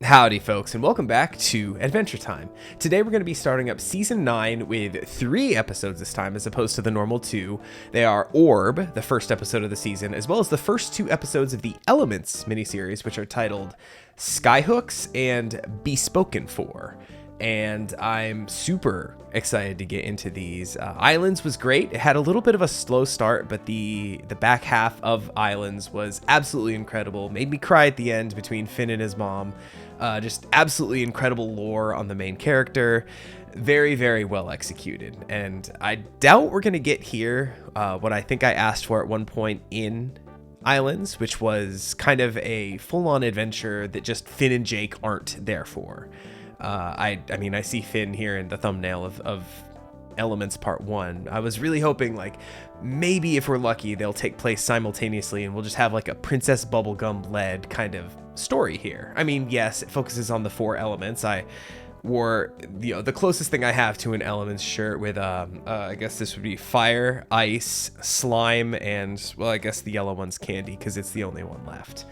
Howdy folks, and welcome back to Adventure Time. Today we're going to be starting up Season 9 with 3 episodes this time as opposed to the normal 2. They are Orb, the first episode of the season, as well as the first 2 episodes of the Elements miniseries, which are titled SKYHOOKS and Bespoken For. And I'm super excited to get into these. Islands was great. It had a little bit of a slow start, but the back half of Islands was absolutely incredible. Made me cry at the end between Finn and his mom. Just absolutely incredible lore on the main character. Very, very well executed. And I doubt we're going to get here what I think I asked for at one point in Islands, which was kind of a full-on adventure that just Finn and Jake aren't there for. I mean, I see Finn here in the thumbnail of Elements Part 1. I was really hoping, like, maybe if we're lucky, they'll take place simultaneously and we'll just have, like, a Princess Bubblegum-led kind of story here. I mean, yes, it focuses on the 4 elements. I wore, the closest thing I have to an Elements shirt with, I guess this would be fire, ice, slime, and, well, I guess the yellow one's candy because it's the only one left.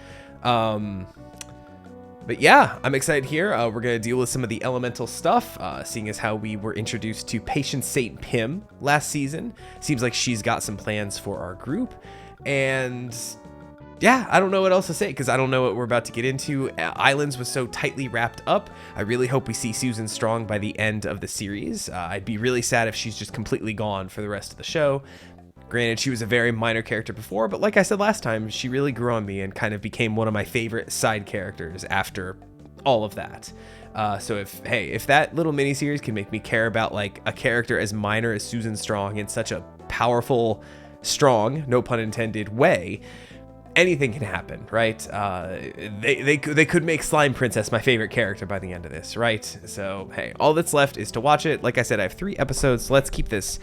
But yeah, I'm excited here. We're going to deal with some of the elemental stuff, seeing as how we were introduced to Patient Saint Pym last season. Seems like she's got some plans for our group. And yeah, I don't know what else to say because I don't know what we're about to get into. Islands was so tightly wrapped up. I really hope we see Susan Strong by the end of the series. I'd be really sad if she's just completely gone for the rest of the show. Granted, she was a very minor character before, but like I said last time, she really grew on me and kind of became one of my favorite side characters after all of that. So if that little miniseries can make me care about like a character as minor as Susan Strong in such a powerful, strong, no pun intended, way, anything can happen, right? They could make Slime Princess my favorite character by the end of this, right? So hey, all that's left is to watch it. Like I said, I have 3 episodes, so let's keep this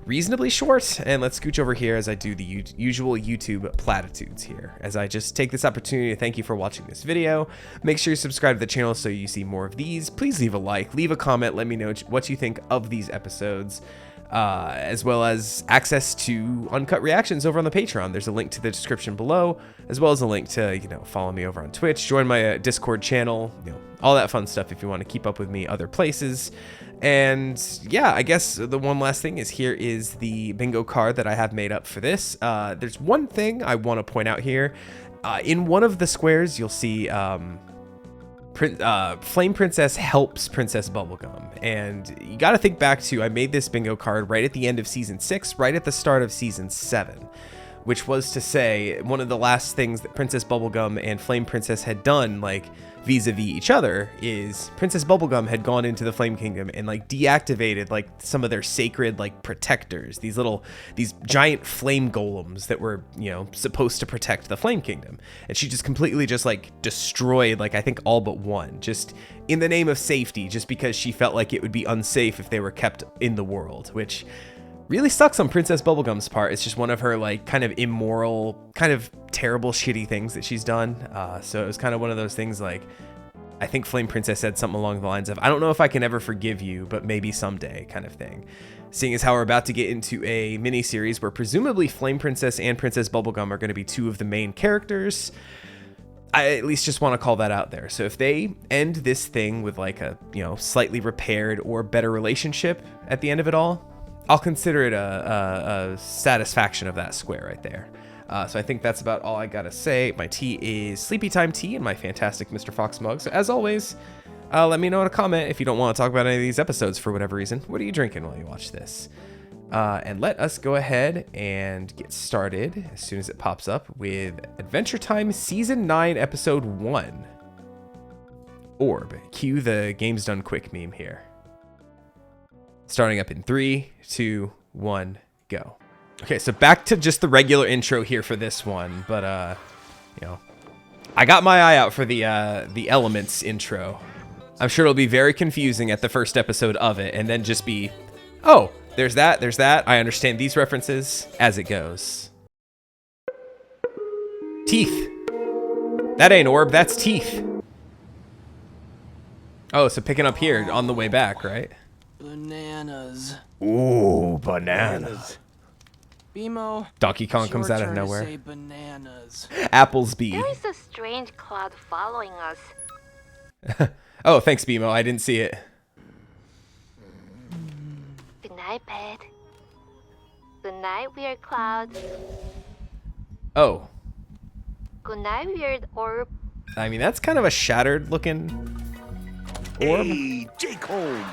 reasonably short, and let's scooch over here as I do the usual YouTube platitudes here. As I just take this opportunity to thank you for watching this video. Make sure you subscribe to the channel so you see more of these. Please leave a like, leave a comment, let me know what you think of these episodes, as well as access to uncut reactions over on the Patreon. There's a link to the description below, as well as a link to, follow me over on Twitch, join my Discord channel, all that fun stuff if you want to keep up with me other places. And yeah, I guess the one last thing is here is the bingo card that I have made up for this. There's one thing I want to point out here. In one of the squares, you'll see Flame Princess helps Princess Bubblegum. And you got to think back to, I made this bingo card right at the end of Season 6, right at the start of Season 7. Which was to say, one of the last things that Princess Bubblegum and Flame Princess had done, like, vis-a-vis each other, is Princess Bubblegum had gone into the Flame Kingdom and, like, deactivated, like, some of their sacred, like, protectors. These giant flame golems that were, supposed to protect the Flame Kingdom. And she just completely just, like, destroyed, like, I think all but one. Just in the name of safety, just because she felt like it would be unsafe if they were kept in the world, which really sucks on Princess Bubblegum's part. It's just one of her, like, kind of immoral, kind of terrible, shitty things that she's done. So it was kind of one of those things, like, I think Flame Princess said something along the lines of, I don't know if I can ever forgive you, but maybe someday, kind of thing. Seeing as how we're about to get into a mini-series where presumably Flame Princess and Princess Bubblegum are going to be 2 of the main characters, I at least just want to call that out there. So if they end this thing with, like, a, slightly repaired or better relationship at the end of it all, I'll consider it a satisfaction of that square right there. So I think that's about all I gotta say. My tea is Sleepy Time Tea in my fantastic Mr. Fox mug. So as always, let me know in a comment if you don't want to talk about any of these episodes for whatever reason. What are you drinking while you watch this? And let us go ahead and get started as soon as it pops up with Adventure Time Season 9, Episode 1. Orb. Cue the game's done quick meme here. Starting up in 3, 2, 1, go. Okay, so back to just the regular intro here for this one, but I got my eye out for the Elements intro. I'm sure it'll be very confusing at the first episode of it, and then just be, oh, there's that. I understand these references as it goes. Teeth. That ain't Orb, that's teeth. Oh, so picking up here on the way back, right? Bananas. Ooh, bananas. Bimo. Donkey Kong comes out of nowhere. Say bananas. Applesby. There is a strange cloud following us. Oh, thanks, BMO. I didn't see it. Good night, Pet. Good night, weird cloud. Oh. Good night, weird orb. I mean, that's kind of a shattered looking orb. Hey, Jake home.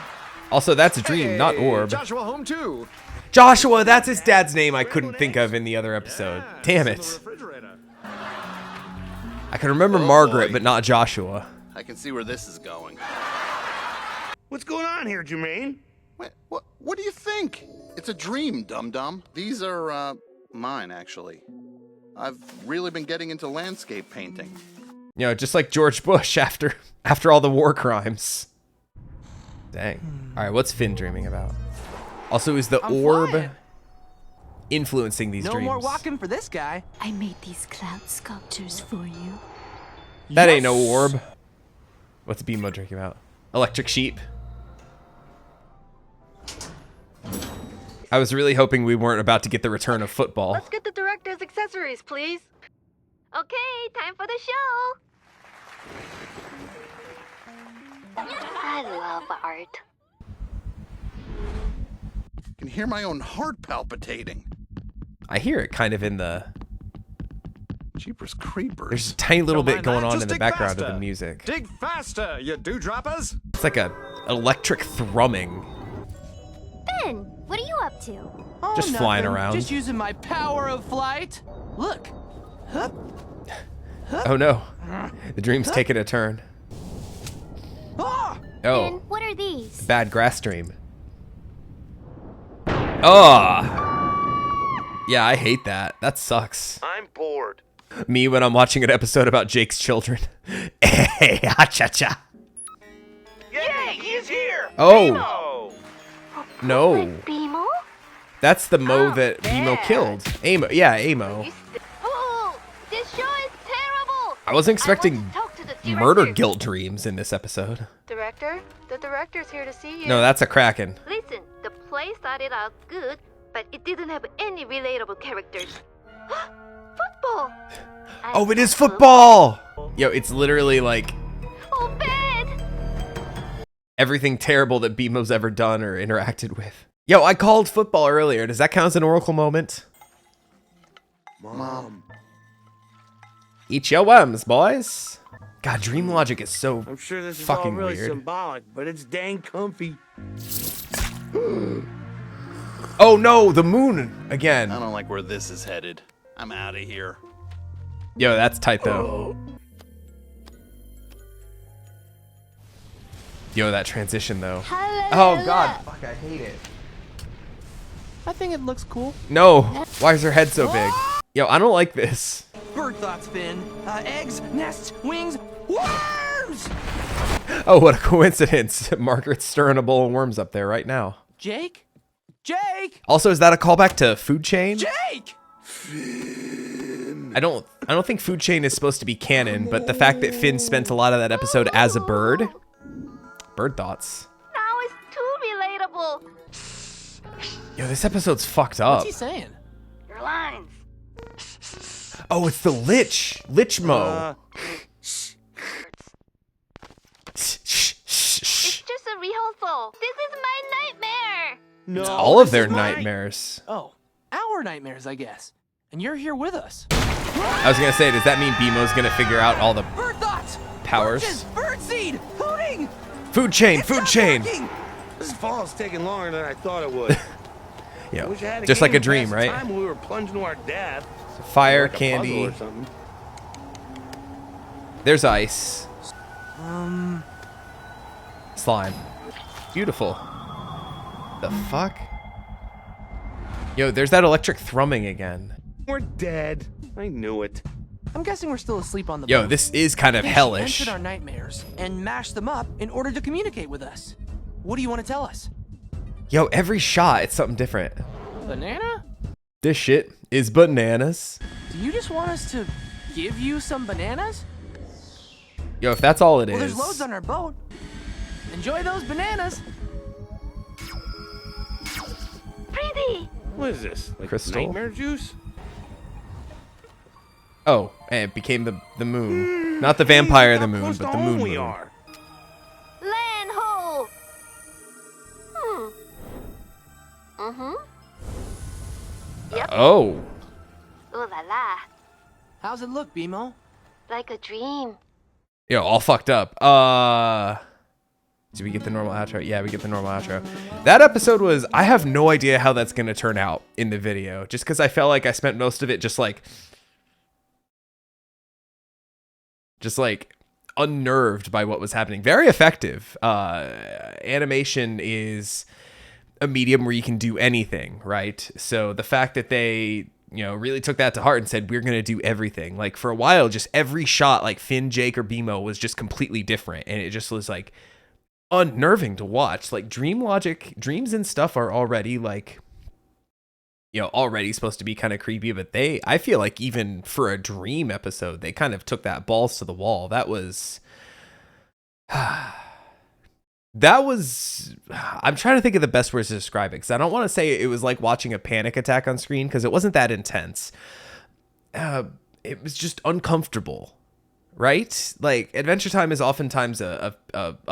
Also, that's a dream, not orb. Joshua home too. Joshua, that's his dad's name I couldn't think of in the other episode. Damn it. I can remember Margaret, but not Joshua. I can see where this is going. What's going on here, Jermaine? What do you think? It's a dream, dum-dum. These are, mine, actually. I've really been getting into landscape painting. You know, just like George Bush after all the war crimes. Dang. All right, what's Finn dreaming about? Also, is the orb flying. influencing these No dreams? more walking for this guy. I made these cloud sculptures for you. That ain't no orb. What's BMO drinking about? Electric sheep. I was really hoping we weren't about to get the return of football. Let's get the director's accessories, please. Okay, time for the show. I love art. I can hear my own heart palpitating. I hear it kind of in the... Jeepers creepers. There's a tiny little bit going on Just in the dig background of faster. the music. Dig faster, you dewdroppers. It's like a electric thrumming. Ben, what are you up to? Oh, Just flying nothing. around. Just using my power of flight. Look. Hup. Oh no. The dream's taking a turn. Ah! Ben, Oh, what are these? bad grass dream. Oh. Yeah, I hate that. That sucks. I'm bored. Me when I'm watching an episode about Jake's children. Hey, ha-cha-cha. Yay, he's here. Oh, Oh. no. BMO? That's the Mo that BMO killed. Amo. Yeah, Amo. Oh, this show is terrible. I wasn't expecting I want to talk to the director. murder guilt dreams in this episode. Director, the director's here to see you. No, that's a Kraken. Listen, the play started out good, but it didn't have any relatable characters. Football. Oh, it is football! Yo, it's literally like Oh, bad. everything terrible that BMO's ever done or interacted with. Yo, I called football earlier. Does that count as an Oracle moment? Mom. Eat your worms, boys. God, dream logic is so I'm sure this is fucking all really weird. symbolic, but it's dang comfy. Oh no, the moon again. I don't like where this is headed. I'm out of here. Yo, that's tight though. Yo, that transition though. Oh god, fuck, I hate it. I think it looks cool. No, why is her head so big? Yo, I don't like this. Bird thoughts, Finn. Eggs, nests, wings, worms! Oh, what a coincidence. Margaret's stirring a bowl of worms up there right now. Jake? Jake! Also, is that a callback to Food Chain? Jake! I don't think Food Chain is supposed to be canon, but the fact that Finn spent a lot of that episode as a bird. Bird thoughts. Now it's too relatable. Yo, this episode's fucked up. What's he saying? Your lines. Oh, it's the Lich. Lichmo. It's just a rehearsal. This is my nightmare. No, All of this their is mine. nightmares. Oh, our nightmares, I guess. And you're here with us. I was gonna say, does that mean BMO's gonna figure out all the Bird thoughts! powers? Birches, bird seed! Hooting! Food chain, It's food not chain. working! This fall's taking longer than I thought it would. Yeah, Wish I had just like a game to dream, pass the right? Time when we were plunging to our death. Fire, Like a puzzle candy. or something. There's ice. Slime. Beautiful. The fuck? Yo, there's that electric thrumming again. We're dead. I knew it. I'm guessing we're still asleep on the Yo, boat. this is kind of She hellish. entered our nightmares and mashed them up in order to communicate with us. What do you want to tell us? Yo, every shot, it's something different. Banana? This shit is bananas. Do you just want us to give you some bananas? Yo, if that's all it Well, is. there's loads on our boat. Enjoy those bananas. Pretty. What is this? Like Crystal? nightmare juice? Oh, and it became the moon. Not the vampire Look the how moon, close but to the home moon we moon. are. Mm-hmm. Yep. Oh. Ooh la la. How's it look, BMO? Like a dream. Yo, all fucked up. Did we get the normal outro? Yeah, we get the normal outro. That episode was, I have no idea how that's going to turn out in the video. Just because I felt like I spent most of it just like unnerved by what was happening. Very effective. Animation is a medium where you can do anything, right? So the fact that they, really took that to heart and said, we're going to do everything. Like for a while, just every shot, like Finn, Jake, or BMO was just completely different. And it just was like unnerving to watch. Like dreams and stuff are already like, already supposed to be kind of creepy, but I feel like even for a dream episode, they kind of took that balls to the wall. That was, I'm trying to think of the best words to describe it, because I don't want to say it was like watching a panic attack on screen, because it wasn't that intense. It was just uncomfortable, right? Like Adventure Time is oftentimes a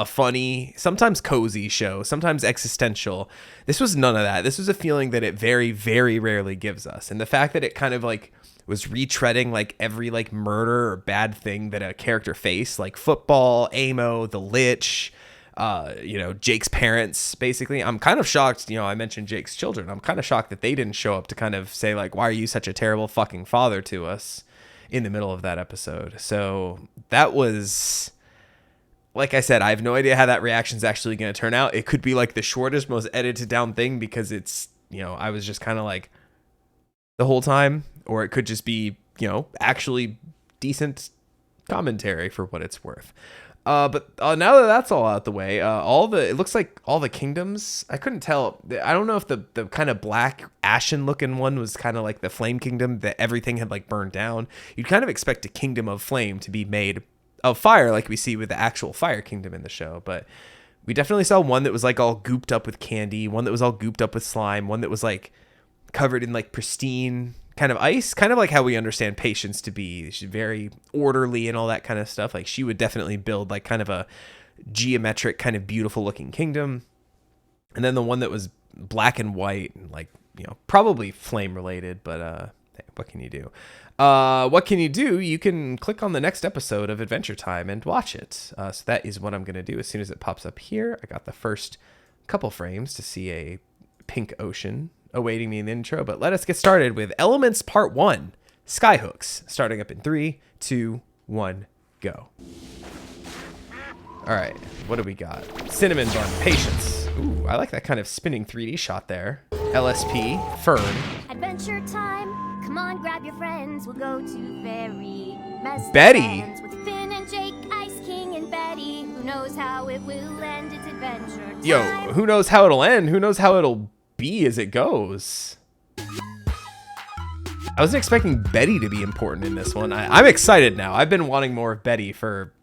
funny, sometimes cozy show, sometimes existential. This was none of that. This was a feeling that it very, very rarely gives us. And the fact that it kind of like was retreading like every like murder or bad thing that a character faced, like football, Amo, the Lich, Jake's parents, basically. I'm kind of shocked, I mentioned Jake's children. I'm kind of shocked that they didn't show up to kind of say like, why are you such a terrible fucking father to us in the middle of that episode. So that was, like I said, I have no idea how that reaction is actually going to turn out. It could be like the shortest, most edited down thing because it's, I was just kind of like the whole time, or it could just be, actually decent commentary for what it's worth. But now that that's all out the way, it looks like all the kingdoms, I couldn't tell. I don't know if the kind of black ashen looking one was kind of like the flame kingdom that everything had like burned down. You'd kind of expect a kingdom of flame to be made of fire like we see with the actual fire kingdom in the show. But we definitely saw one that was like all gooped up with candy, one that was all gooped up with slime, one that was like covered in like pristine kind of ice, kind of like how we understand Patience to be. She's very orderly and all that kind of stuff. Like she would definitely build like kind of a geometric kind of beautiful looking kingdom. And then the one that was black and white, like, probably flame related, but what can you do? You can click on the next episode of Adventure Time and watch it. So that is what I'm going to do as soon as it pops up here. I got the first couple frames to see a pink ocean awaiting me in the intro, but let us get started with Elements Part 1, Skyhooks, starting up in 3, 2, 1, go. All right, what do we got? Cinnamon Bun, Patience. Ooh, I like that kind of spinning 3D shot there. LSP, Fern. Adventure time. Come on, grab your friends. We'll go to very messy Betty. lands with Finn and Jake, Ice King and Betty. Who knows how it will end? It's adventure time. Yo, who knows how it'll end? Who knows how it'll be as it goes? I wasn't expecting Betty to be important in this one. I'm excited now. I've been wanting more of Betty for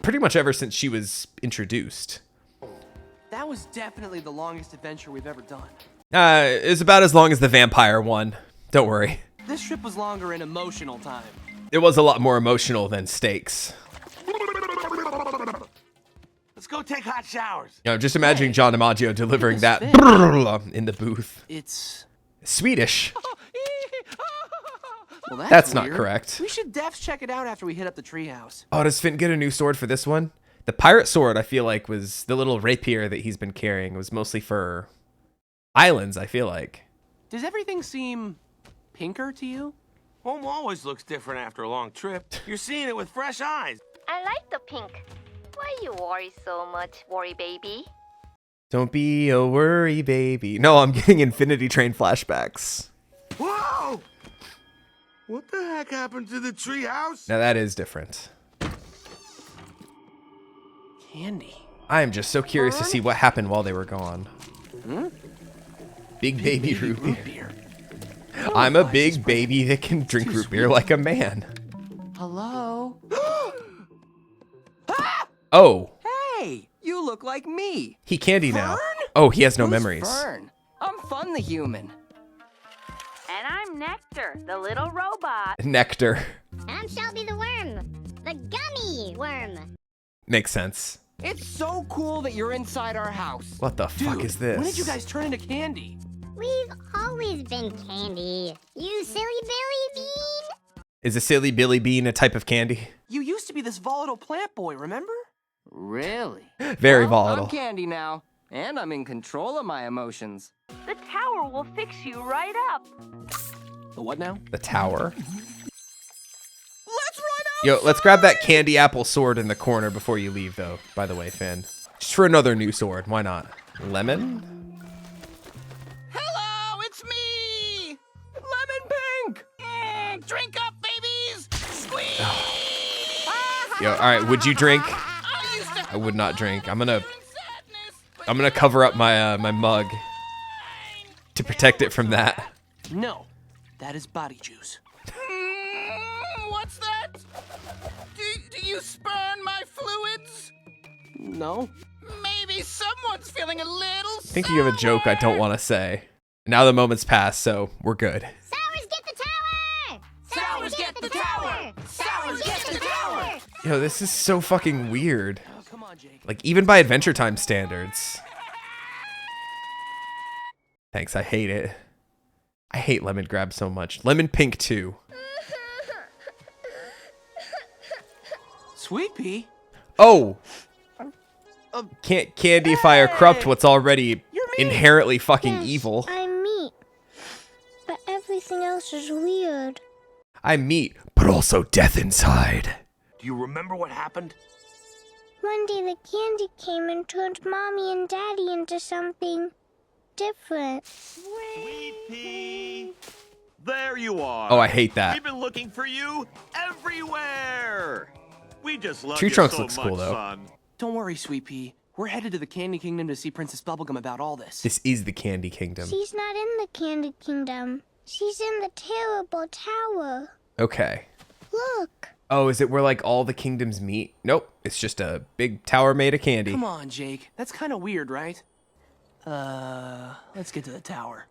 pretty much ever since she was introduced. That was definitely the longest adventure we've ever done. It's about as long as the vampire one. Don't worry. This trip was longer in emotional time. It was a lot more emotional than stakes. Let's go take hot showers. Just imagining John DiMaggio delivering that in the booth. It's Swedish. well, That's not weird. correct. We should defs check it out after we hit up the treehouse. Oh, does Finn get a new sword for this one? The pirate sword, I feel like, was the little rapier that he's been carrying. It was mostly for islands, I feel like. Does everything seem pinker to you? Home always looks different after a long trip. You're seeing it with fresh eyes. I like the pink. Why you worry so much, worry baby? Don't be a worry, baby. No, I'm getting Infinity Train flashbacks. Whoa! What the heck happened to the treehouse? Now that is different. Candy. I am just so curious to see what happened while they were gone. Big baby root beer. I'm a big baby that can drink root beer like a man. Hello? Oh. Hey, you look like me. He candy now. Fern? Oh, he has no Who's memories. Fern? I'm Fun the human. And I'm Nectar, the little robot. Nectar. I'm Shelby the worm. The gummy worm. Makes sense. It's so cool that you're inside our house. What the fuck Dude, is this? when did you guys turn into candy? We've always been candy. You silly Billy Bean. Is a silly Billy Bean a type of candy? You used to be this volatile plant boy, remember? Really? Very Well, volatile. I'm candy now, and I'm in control of my emotions. The tower will fix you right up. The what now? The tower. Let's run out! Yo, let's grab that candy apple sword in the corner before you leave, though, by the way, Finn. Just for another new sword. Why not? Lemon? Hello, it's me! Lemon pink! Drink up, babies! Squeeze! Yo, all right, would you drink? I would not drink. I'm gonna cover up my my mug to protect it from that. No, that is body juice. What's that? Do you spurn my fluids? No? Maybe someone's feeling a little Thinking of a joke I don't want to say. Now the moment's passed, so we're good. Sours get the tower! Sours get the tower! Sours get the tower! Yo, this is so fucking weird. Oh, come on, Jake. Like, even by Adventure Time standards. Thanks, I hate it. I hate lemon grab so much. Lemon pink, too. Sweet pea? Oh! Can't candy fire corrupt what's already inherently fucking Yes, evil. I'm meat. But everything else is weird. I'm meat, but also death inside. Do you remember what happened? One day the candy came and turned Mommy and Daddy into something different. Sweet pea. There you are. Oh, I hate that. We've been looking for you everywhere. We just love Tree you Trunks so looks much, cool, though. son. Don't worry, Sweet Pea. We're headed to the Candy Kingdom to see Princess Bubblegum about all this. This is the Candy Kingdom. She's not in the Candy Kingdom. She's in the terrible tower. Okay. Look. Oh, is it where, like, all the kingdoms meet? Nope. It's just a big tower made of candy. Come on, Jake. That's kind of weird, right? Let's get to the tower.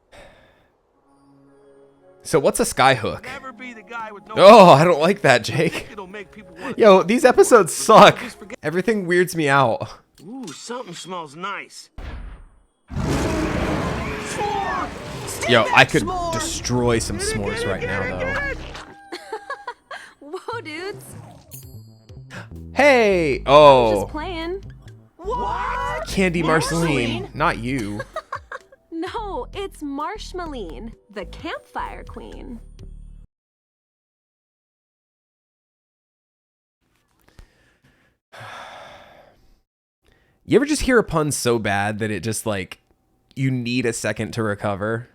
So what's a skyhook? Never be the guy with no Oh, I don't like that, Jake. It'll make people want to. Yo, these episodes suck. Everything weirds me out. Ooh, something smells nice. Yo, I could destroy some s'mores right now, though. Whoa, dudes. Hey! Just Oh, playing. What? Candy Marceline, not you. No, it's Marshmalline, the campfire queen. You ever just hear a pun so bad that it just, like, you need a second to recover?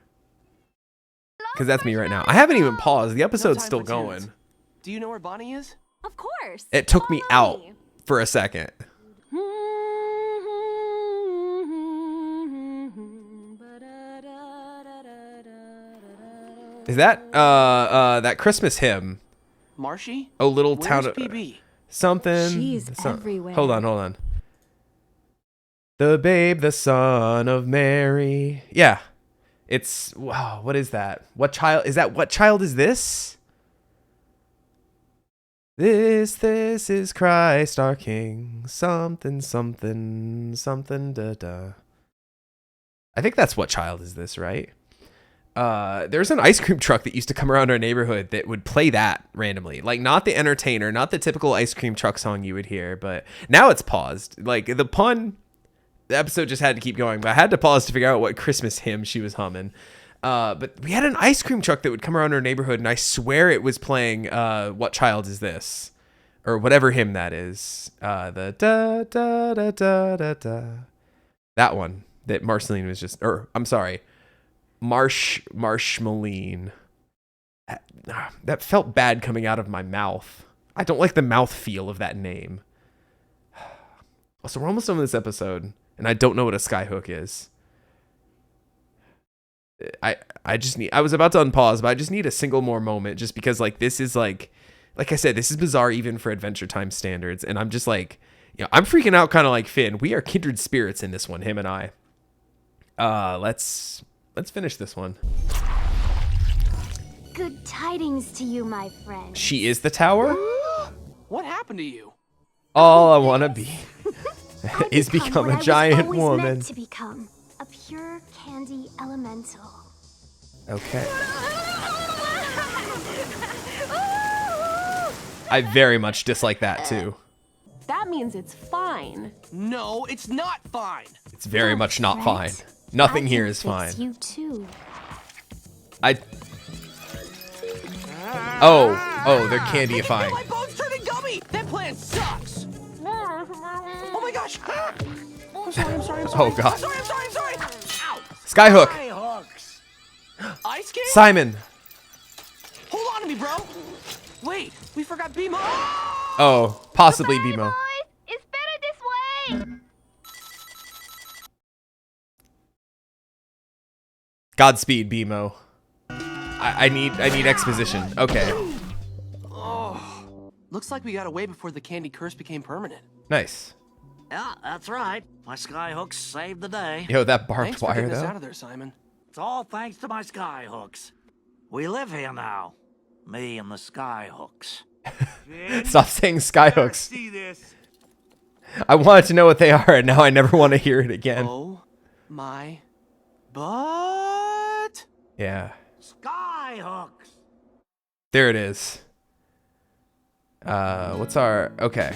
Because that's me right now. I haven't even paused. The episode's time still for going. tunes. Do you know where Bonnie is? Of course. It took me out Bonnie. for a second. Is that that Christmas hymn? Marshy? Oh, little Where's town of PB? something. She's everywhere. Hold on. The babe, the son of Mary. Yeah, it's wow. What is that? What child is that? What child is this? This is Christ our King. Something, da da. I think that's what child is this, right? There's an ice cream truck that used to come around our neighborhood that would play that randomly. Like, not the entertainer, not the typical ice cream truck song you would hear, but now it's paused. Like, the episode just had to keep going, but I had to pause to figure out what Christmas hymn she was humming. But we had an ice cream truck that would come around our neighborhood, and I swear it was playing What Child Is This? Or whatever hymn that is. The da da da da da da. That one that Marceline was just, or I'm sorry, Marshmalline. That felt bad coming out of my mouth. I don't like the mouth feel of that name. So we're almost done with this episode, and I don't know what a skyhook is. I was about to unpause, but I just need a single more moment, just because, like, this is like I said, this is bizarre even for Adventure Time standards, and I'm just like, I'm freaking out, kind of like Finn. We are kindred spirits in this one, him and I. Let's finish this one. Good tidings to you, my friend. She is the tower? What happened to you? All I want to be is become what a I was giant always woman. meant to become. A pure candy elemental. Okay. I very much dislike that too. That means it's fine. No, it's not fine. It's very much not fine. Fret. Nothing I here can is fix fine. You too. Oh, they're candyifying. My bones turning gummy. That plan sucks. Oh my gosh. I'm sorry. Oh god. I'm sorry. Ow. Skyhook. SKYHOOKS. Ice King? Simon. Hold on to me, bro. Wait, we forgot Beamo. Oh, possibly Bye, Beamo. boys. It's better this way. Godspeed, Beamo. I need exposition. Okay. Oh, looks like we got away before the candy curse became permanent. Nice. Yeah, that's right. My SKYHOOKS saved the day. Yo, that barbed Thanks for wire getting us though. out of there, Simon. It's all thanks to my SKYHOOKS. We live here now. Me and the SKYHOOKS. Stop saying Skyhooks. See this? I wanted to know what they are, and now I never want to hear it again. Oh my butt. Yeah. SKYHOOKS. There it is. What's our... Okay.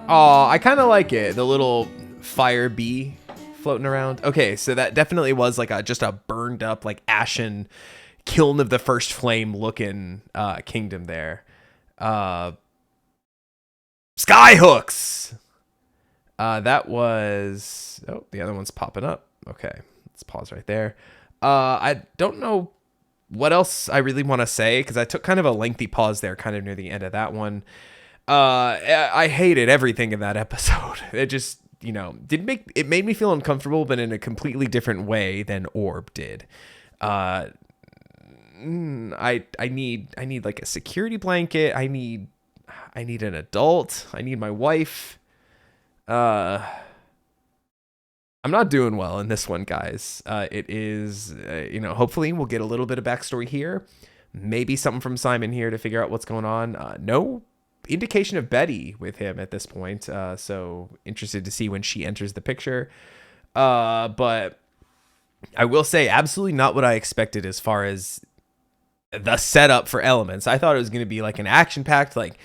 Oh, I kind of like it. The little fire bee floating around. Okay, so that definitely was like just a burned up, like ashen kiln of the first flame looking kingdom there. Skyhooks! That was... Oh, the other one's popping up. Okay, let's pause right there. I don't know what else I really want to say, because I took kind of a lengthy pause there kind of near the end of that one. I hated everything in that episode. It just, you know, it made me feel uncomfortable, but in a completely different way than Orb did. I need like a security blanket. I need an adult. I need my wife. I'm not doing well in this one, guys. It is, you know, hopefully we'll get a little bit of backstory here. Maybe something from Simon here to figure out what's going on. No indication of Betty with him at this point. So interested to see when she enters the picture. But I will say absolutely not what I expected as far as the setup for Elements. I thought it was going to be like an action-packed, like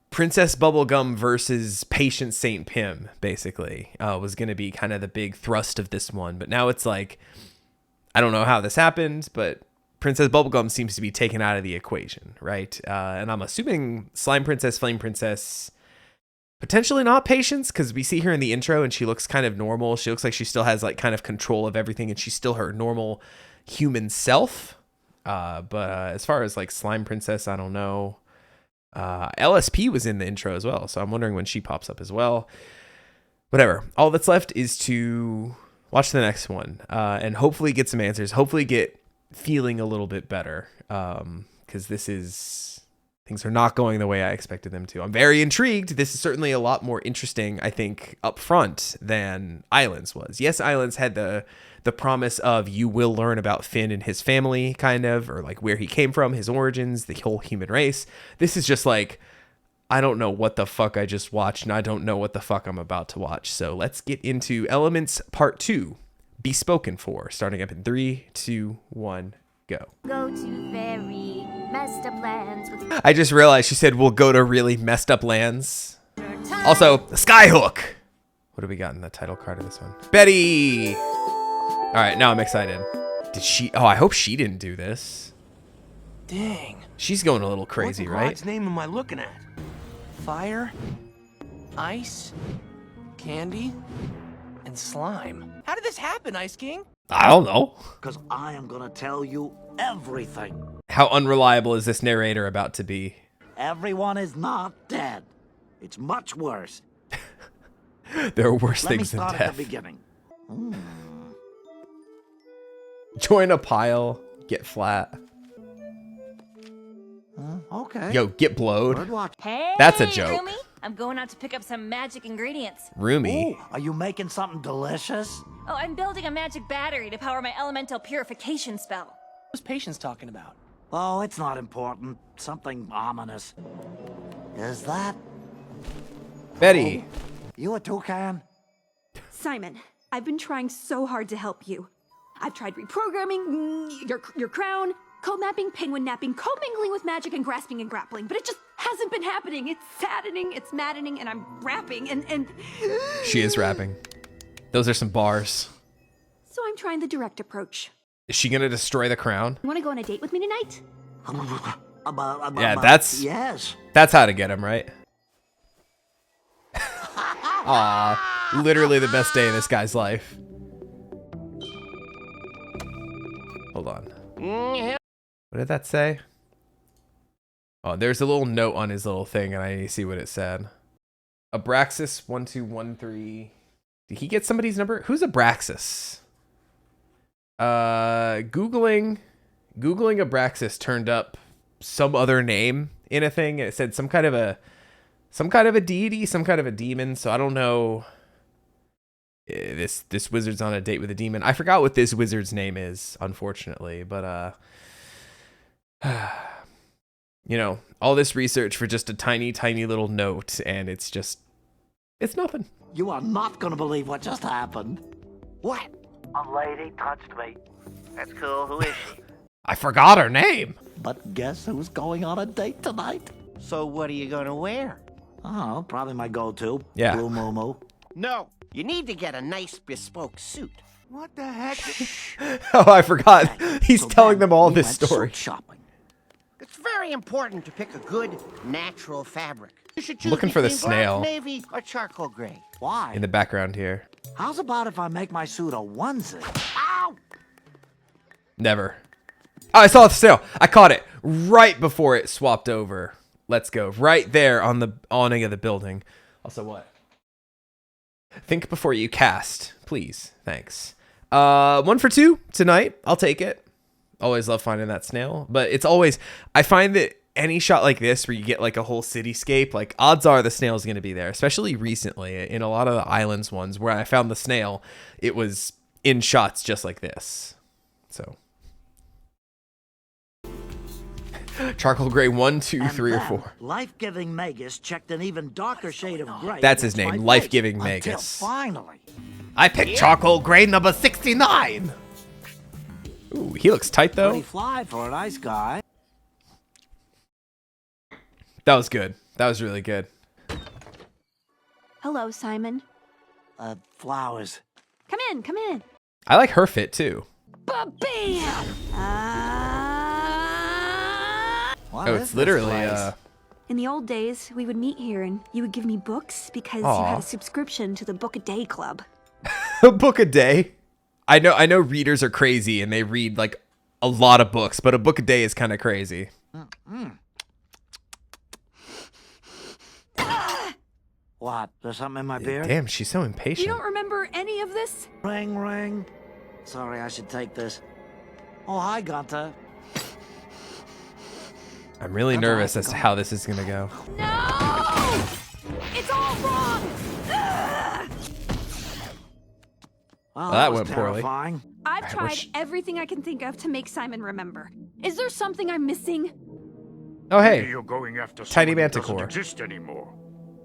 Princess Bubblegum versus Patient St. Pym, basically, was going to be kind of the big thrust of this one. But now it's like, I don't know how this happened, but Princess Bubblegum seems to be taken out of the equation, right? And I'm assuming Slime Princess, Flame Princess, potentially not Patience, because we see her in the intro and she looks kind of normal. She looks like she still has like kind of control of everything and she's still her normal human self. But as far as like Slime Princess, I don't know. LSP was in the intro as well, so I'm wondering when she pops up as well. Whatever. All that's left is to watch the next one and hopefully get some answers. Hopefully get feeling a little bit better because things are not going the way I expected them to. I'm very intrigued. This is certainly a lot more interesting, I think, up front than Islands was. Yes, Islands had the promise of you will learn about Finn and his family, kind of, or like where he came from, his origins, the whole human race. This is just like, I don't know what the fuck I just watched, and I don't know what the fuck I'm about to watch. So let's get into Elements Part 2, Be Spoken For, starting up in 3, 2, 1, go. Go to very messed up lands with I just realized she said we'll go to really messed up lands. Also, Skyhook. What do we got in the title card of this one? Betty. All right, now I'm excited. Did she? Oh, I hope she didn't do this. Dang. She's going a little crazy, what right? God's name am I looking at? Fire, ice, candy, and slime. How did this happen, Ice King? I don't know. Because I am going to tell you everything. How unreliable is this narrator about to be? Everyone is not dead. It's much worse. There are worse Let me things than start at death. the beginning. Join a pile, get flat. Okay. Yo, get blowed. Birdwatch. Hey, That's a joke. Rumi, I'm going out to pick up some magic ingredients. Roomy. Ooh, are you making something delicious? Oh, I'm building a magic battery to power my elemental purification spell. What was Patience talking about? Oh, it's not important. Something ominous. Is that Betty. you a toucan? Simon, I've been trying so hard to help you. I've tried reprogramming your crown, code mapping, penguin napping, commingling with magic, and grasping and grappling, but it just hasn't been happening. It's saddening, it's maddening, and I'm rapping, and... She is rapping. Those are some bars. So I'm trying the direct approach. Is she gonna destroy the crown? You want to go on a date with me tonight? Yeah, that's... Yes. That's how to get him, right? Aw, literally the best day in this guy's life. Hold on. What did that say? Oh, there's a little note on his little thing, and I need to see what it said. Abraxas1213. Did he get somebody's number? Who's Abraxas? Googling Abraxas turned up some other name in a thing. It said some kind of a deity, some kind of a demon. So I don't know. This wizard's on a date with a demon. I forgot what this wizard's name is, unfortunately, but you know, all this research for just a tiny little note, and it's nothing. You are not gonna believe what just happened. What? A lady touched me. That's cool. Who is she? I forgot her name. But guess who's going on a date tonight? So what are you gonna wear? Oh, probably my go-to. Yeah. Blue Momo. No, you need to get a nice bespoke suit. What the heck? Oh, I forgot. He's So telling then them all we this went story. suit shopping. It's very important to pick a good, natural fabric. You should choose Looking for the between black, snail. navy, or charcoal gray. Why? In the background here. How's about if I make my suit a onesie? Ow! Never. Oh, I saw the snail. I caught it right before it swapped over. Let's go. Right there on the awning of the building. Also, what? Think before you cast, please. Thanks. 1 for 2 tonight. I'll take it. Always love finding that snail. But it's always... I find that any shot like this where you get like a whole cityscape, like odds are the snail's going to be there. Especially recently in a lot of the islands ones where I found the snail, it was in shots just like this. So... Charcoal gray 1, 2, 3, or 4. Life-giving Magus checked an even darker shade of gray. That's his against name, my Life-Giving face, until Magus. Finally. I picked charcoal gray number 69. Ooh, he looks tight though. Pretty fly for an ice guy. That was good. That was really good. Hello, Simon. Flowers. Come in, come in. I like her fit too. Ba-bam! What Oh, is it's this literally place? In the old days, we would meet here and you would give me books because you Aw. had a subscription to the Book a Day Club. a book a day. I know readers are crazy and they read like a lot of books, but a book a day is kind of crazy. What? There's something in my beard? Damn, she's so impatient. You don't remember any of this? Ring, ring. Sorry, I should take this. Oh, hi, Gunter. I'm really nervous as to how this is gonna go. No! It's all wrong! Ugh! Well, that was went poorly. terrifying. I've I tried wish- everything I can think of to make Simon remember. Is there something I'm missing? Oh Maybe hey, you're going after Tiny someone who doesn't Manticore. exist anymore.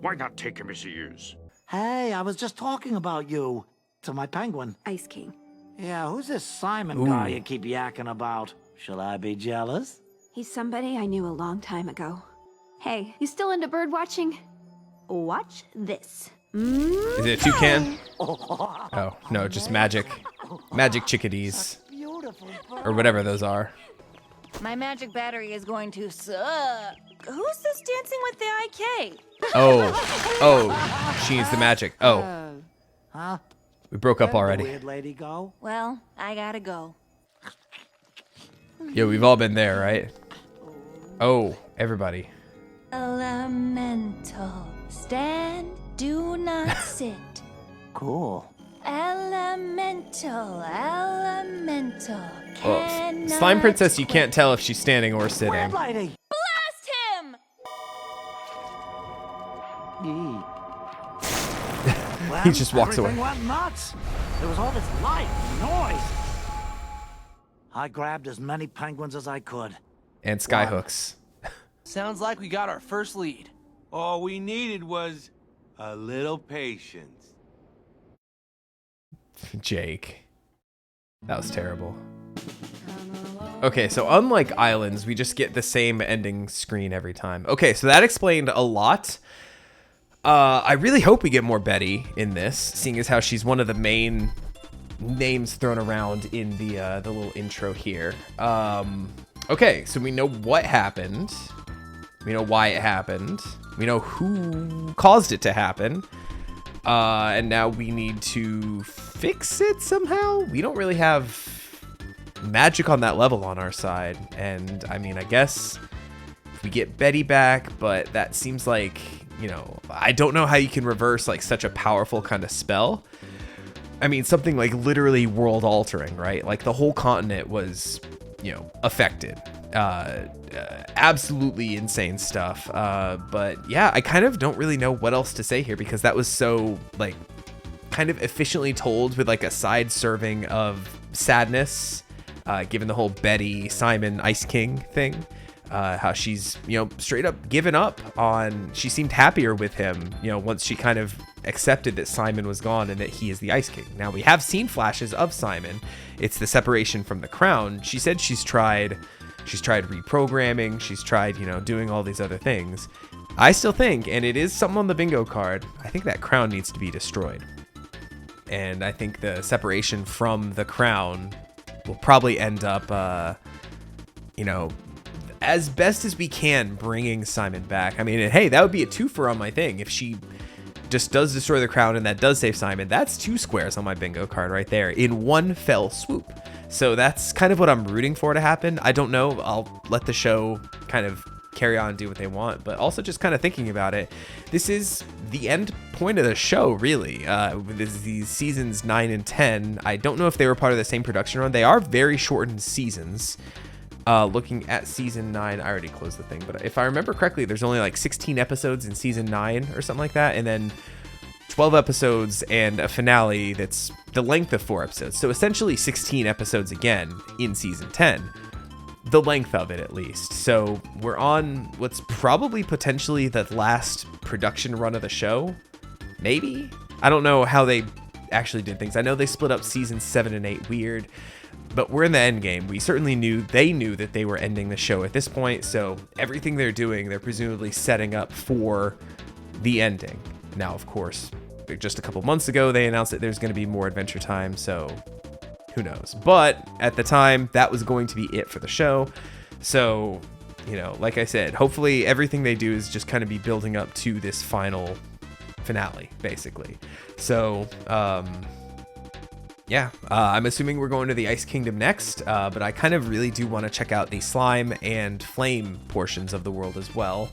Why not take him as he is? Hey, I was just talking about you. To my penguin. Ice King. Yeah, who's this Simon Ooh. guy you keep yakking about? Should I be jealous? He's somebody I knew a long time ago. Hey, you still into bird watching? Watch this. Is it a toucan? Oh no, just magic chickadees or whatever those are. My magic battery is going to suck. Who's this dancing with the IK? Oh, she needs the magic. Oh, Huh? we broke up Where'd the already. weird lady go? Well, I gotta go. Yo, we've all been there, right? Oh, everybody. Elemental. Stand, do not sit. Cool. Elemental. Well, Slime Princess, you can't tell if she's standing or sitting. Weird lady. Blast him! Yee. He just walks Everything away. went nuts. There was all this light and noise. I grabbed as many penguins as I could. And Skyhooks. Sounds like we got our first lead. All we needed was a little patience. Jake. That was terrible. Okay, so unlike Islands, we just get the same ending screen every time. Okay, so that explained a lot. I really hope we get more Betty in this, seeing as how she's one of the main names thrown around in the little intro here. Okay, so we know what happened. We know why it happened. We know who caused it to happen. And now we need to fix it somehow. We don't really have magic on that level on our side. And I mean, I guess if we get Betty back, but that seems like, you know, I don't know how you can reverse like such a powerful kind of spell. I mean, something like literally world altering, right? Like the whole continent was, you know, affected. Absolutely insane stuff. But yeah, I kind of don't really know what else to say here because that was so like kind of efficiently told with like a side serving of sadness, given the whole Betty, Simon, Ice King thing. How she's, you know, straight up given up on, she seemed happier with him, you know, once she kind of accepted that Simon was gone and that he is the Ice King. Now we have seen flashes of Simon. It's the separation from the crown. She said she's tried reprogramming. She's tried, you know, doing all these other things. I still think, and it is something on the bingo card, I think that crown needs to be destroyed. And I think the separation from the crown will probably end up, you know, as best as we can, bringing Simon back. I mean, hey, that would be a twofer on my thing. If she just does destroy the crown and that does save Simon, that's 2 squares on my bingo card right there in one fell swoop. So that's kind of what I'm rooting for to happen. I don't know. I'll let the show kind of carry on and do what they want, but also just kind of thinking about it. This is the end point of the show, really. This is these seasons 9 and 10. I don't know if they were part of the same production run. They are very shortened seasons. Looking at season 9, I already closed the thing, but if I remember correctly, there's only like 16 episodes in season 9 or something like that, and then 12 episodes and a finale that's the length of 4 episodes. So essentially 16 episodes again in season 10, the length of it at least. So we're on what's probably potentially the last production run of the show, maybe? I don't know how they actually did things. I know they split up seasons 7 and 8 weird. But we're in the end game. We certainly knew that they were ending the show at this point. So everything they're doing, they're presumably setting up for the ending. Now, of course, just a couple months ago, they announced that there's going to be more Adventure Time. So who knows? But at the time, that was going to be it for the show. So, you know, like I said, hopefully everything they do is just kind of be building up to this final finale, basically. So, yeah, I'm assuming we're going to the Ice Kingdom next, but I kind of really do want to check out the slime and flame portions of the world as well,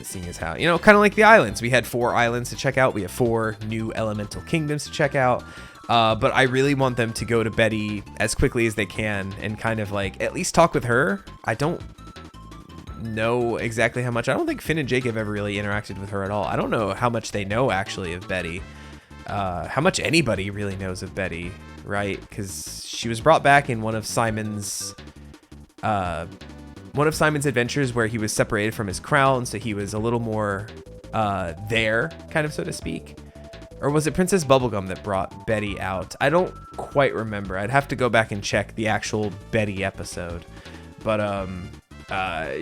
seeing as how, you know, kind of like the islands. We had 4 islands to check out. We have 4 new elemental kingdoms to check out, but I really want them to go to Betty as quickly as they can and kind of like at least talk with her. I don't know exactly how much. I don't think Finn and Jake have ever really interacted with her at all. I don't know how much they know actually of Betty. How much anybody really knows of Betty, right? Because she was brought back in one of Simon's adventures where he was separated from his crown, so he was a little more there, kind of, so to speak. Or was it Princess Bubblegum that brought Betty out? I don't quite remember. I'd have to go back and check the actual Betty episode. But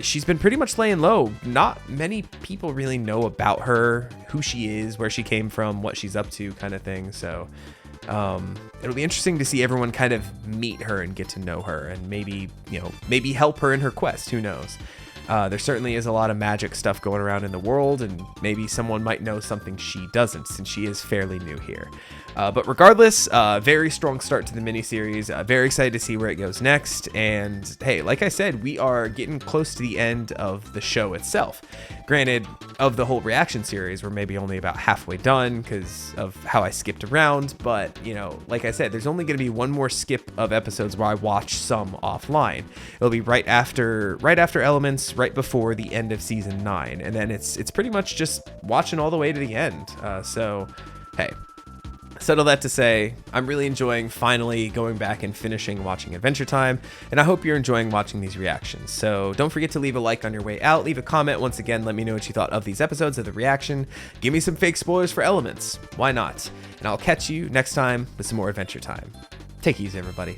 she's been pretty much laying low. Not many people really know about her, who she is, where she came from, what she's up to, kind of thing. So it'll be interesting to see everyone kind of meet her and get to know her and maybe, you know, maybe help her in her quest. Who knows? There certainly is a lot of magic stuff going around in the world, and maybe someone might know something she doesn't, since she is fairly new here. But regardless, very strong start to the miniseries. Very excited to see where it goes next. And hey, like I said, we are getting close to the end of the show itself. Granted, of the whole reaction series, we're maybe only about halfway done because of how I skipped around. But, you know, like I said, there's only going to be one more skip of episodes where I watch some offline. It'll be right after Elements, right before the end of season 9. And then it's pretty much just watching all the way to the end. So, hey. settle that to say, I'm really enjoying finally going back and finishing watching Adventure Time, and I hope you're enjoying watching these reactions. So don't forget to leave a like on your way out, leave a comment. Once again, let me know what you thought of these episodes of the reaction. Give me some fake spoilers for Elements. Why not? And I'll catch you next time with some more Adventure Time. Take it easy, everybody.